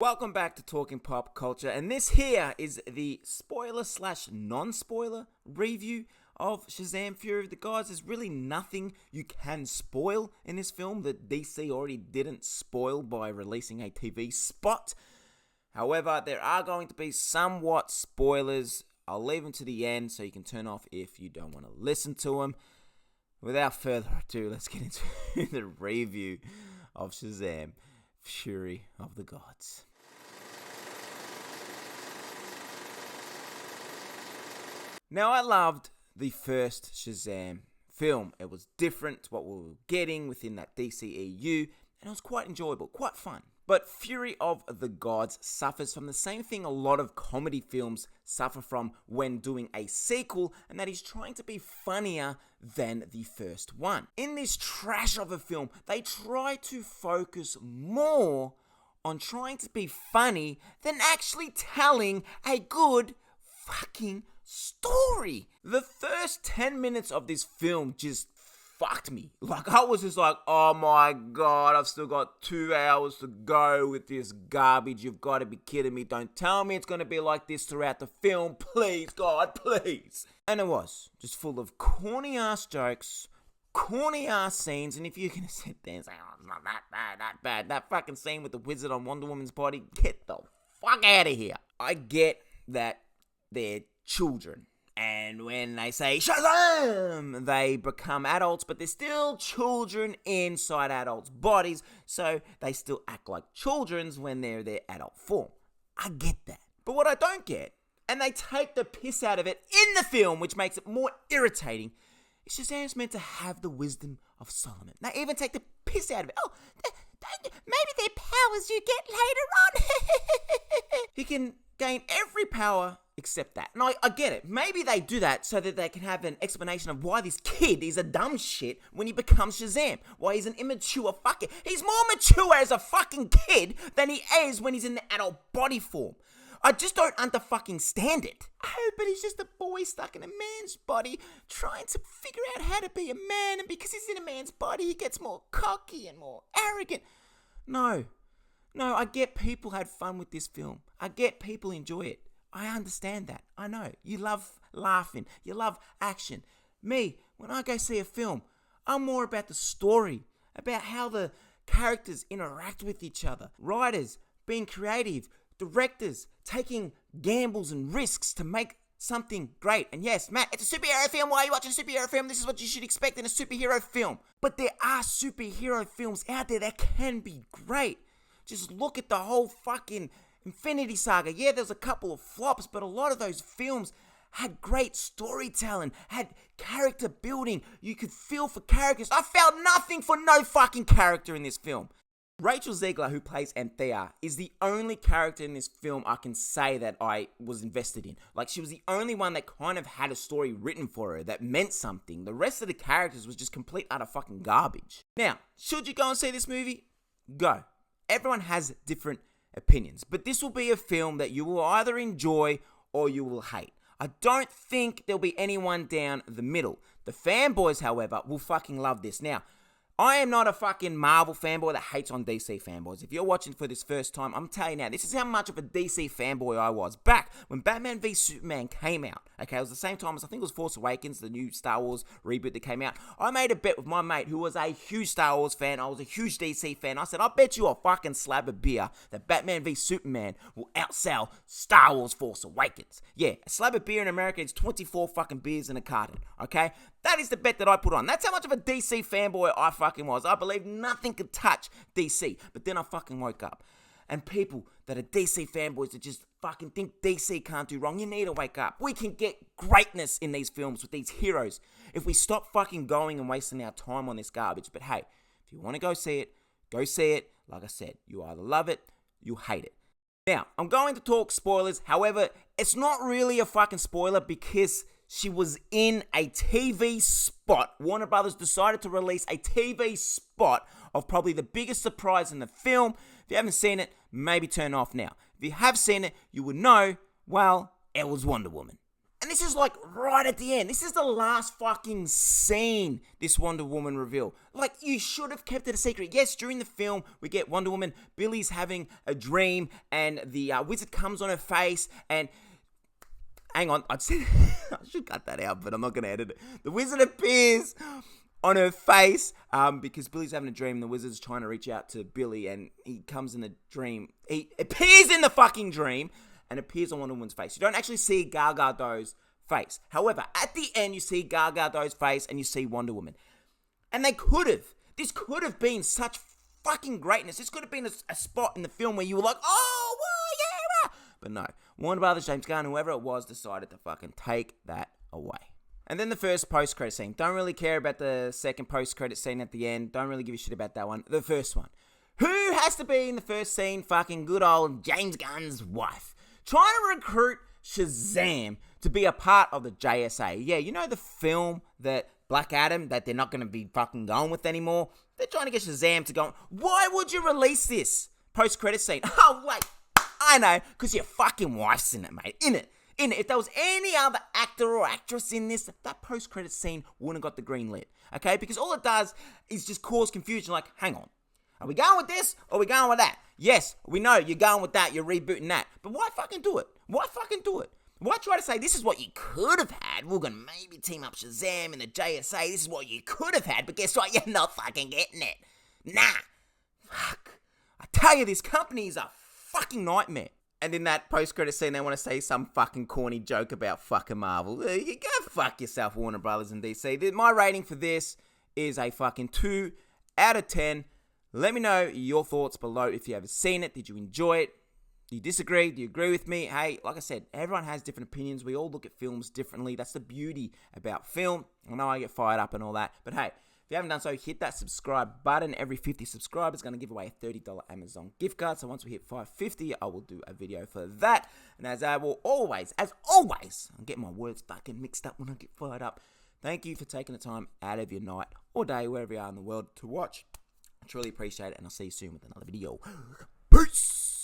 Welcome back to Talking Pop Culture, and this here is the spoiler/non-spoiler review of Shazam! Fury of the Gods. There's really nothing you can spoil in this film that DC already didn't spoil by releasing a TV spot. However, there are going to be somewhat spoilers. I'll leave them to the end so you can turn off if you don't want to listen to them. Without further ado, let's get into the review of Shazam! Fury of the Gods. Now, I loved the first Shazam film. It was different to what we were getting within that DCEU, and it was quite enjoyable, quite fun. But Fury of the Gods suffers from the same thing a lot of comedy films suffer from when doing a sequel, and that is trying to be funnier than the first one. In this trash of a film, they try to focus more on trying to be funny than actually telling a good fucking story. The first 10 minutes of this film just fucked me. Like, I was just like, oh my god, I've still got 2 hours to go with this garbage. You've got to be kidding me. Don't tell me it's going to be like this throughout the film. Please, God, please. And it was just full of corny ass jokes, corny ass scenes. And if you're going to sit there and say, oh, it's not that bad, that fucking scene with the wizard on Wonder Woman's body, get the fuck out of here. I get that they're children, and when they say Shazam, they become adults, but they're still children inside adults' bodies, so they still act like children's when they're their adult form. I get that. But what I don't get, and they take the piss out of it in the film, which makes it more irritating, is Shazam's meant to have the wisdom of Solomon. They even take the piss out of it. Oh, maybe they're powers you get later on. He can gain every power except that. And I get it. Maybe they do that so that they can have an explanation of why this kid is a dumb shit when he becomes Shazam. Why he's an immature fucker. He's more mature as a fucking kid than he is when he's in the adult body form. I just don't fucking stand it. Oh, but he's just a boy stuck in a man's body trying to figure out how to be a man, and because he's in a man's body, he gets more cocky and more arrogant. No, I get people had fun with this film. I get people enjoy it. I understand that. I know. You love laughing. You love action. Me, when I go see a film, I'm more about the story, about how the characters interact with each other. Writers being creative, directors taking gambles and risks to make something great. And yes, Matt, it's a superhero film. Why are you watching a superhero film? This is what you should expect in a superhero film. But there are superhero films out there that can be great. Just look at the whole fucking Infinity Saga. Yeah, there's a couple of flops, but a lot of those films had great storytelling, had character building. You could feel for characters. I felt nothing for no fucking character in this film. Rachel Zegler, who plays Anthea, is the only character in this film I can say that I was invested in. Like, she was the only one that kind of had a story written for her that meant something. The rest of the characters was just complete utter fucking garbage. Now, should you go and see this movie? Go. Everyone has different opinions, but this will be a film that you will either enjoy or you will hate. I don't think there'll be anyone down the middle. The fanboys, however, will fucking love this. Now, I am not a fucking Marvel fanboy that hates on DC fanboys. If you're watching for this first time, I'm telling you now, this is how much of a DC fanboy I was back when Batman v Superman came out. Okay, it was the same time as, I think it was Force Awakens, the new Star Wars reboot that came out. I made a bet with my mate who was a huge Star Wars fan. I was a huge DC fan. I said, I bet you a fucking slab of beer that Batman v Superman will outsell Star Wars Force Awakens. Yeah, a slab of beer in America is 24 fucking beers in a carton. Okay? That is the bet that I put on. That's how much of a DC fanboy I fucking was. I believed nothing could touch DC. But then I fucking woke up. And people that are DC fanboys that just fucking think DC can't do wrong, you need to wake up. We can get greatness in these films with these heroes if we stop fucking going and wasting our time on this garbage. But hey, if you want to go see it, go see it. Like I said, you either love it, you hate it. Now, I'm going to talk spoilers. However, it's not really a fucking spoiler because she was in a TV spot. Warner Brothers decided to release a TV spot of probably the biggest surprise in the film. If you haven't seen it, maybe turn off now. If you have seen it, you would know, well, it was Wonder Woman. And this is like right at the end. This is the last fucking scene, this Wonder Woman reveal. Like, you should have kept it a secret. Yes, during the film, we get Wonder Woman, Billy's having a dream, and the wizard comes on her face, and... Hang on, I should cut that out, but I'm not going to edit it. The wizard appears on her face because Billy's having a dream, and the wizard's trying to reach out to Billy, and he comes in the dream. He appears in the fucking dream, and appears on Wonder Woman's face. You don't actually see Gal Gadot's face. However, at the end, you see Gal Gadot's face and you see Wonder Woman. And this could have been such fucking greatness. This could have been a spot in the film where you were like, oh, well, yeah. But no, Warner Brothers, James Gunn, whoever it was, decided to fucking take that away. And then the first post-credit scene. Don't really care about the second post-credit scene at the end. Don't really give a shit about that one. The first one. Who has to be in the first scene? Fucking good old James Gunn's wife. Trying to recruit Shazam to be a part of the JSA. Yeah, you know the film that Black Adam that they're not going to be fucking going with anymore? They're trying to get Shazam to go. Why would you release this post-credit scene? Oh, wait. I know, because your fucking wife's in it, mate. In it. If there was any other actor or actress in this, that post-credit scene wouldn't have got the green lit. Okay? Because all it does is just cause confusion. Like, hang on. Are we going with this or are we going with that? Yes, we know you're going with that, you're rebooting that. But why fucking do it? Why try to say this is what you could have had? We're going to maybe team up Shazam and the JSA. This is what you could have had, but guess what? You're not fucking getting it. Nah. Fuck. I tell you, this company is a fucking nightmare. And in that post-credit scene, they want to say some fucking corny joke about fucking Marvel. You go fuck yourself, Warner Brothers and DC. My rating for this is a fucking 2 out of 10. Let me know your thoughts below if you ever seen it. Did you enjoy it? Do you disagree? Do you agree with me? Hey, like I said, everyone has different opinions. We all look at films differently. That's the beauty about film. I know I get fired up and all that. But hey, if you haven't done so, hit that subscribe button. Every 50 subscribers is going to give away a $30 Amazon gift card. So once we hit 550, I will do a video for that. And as I will always, I'm getting my words fucking mixed up when I get fired up. Thank you for taking the time out of your night or day, wherever you are in the world, to watch. I truly appreciate it, and I'll see you soon with another video. Peace!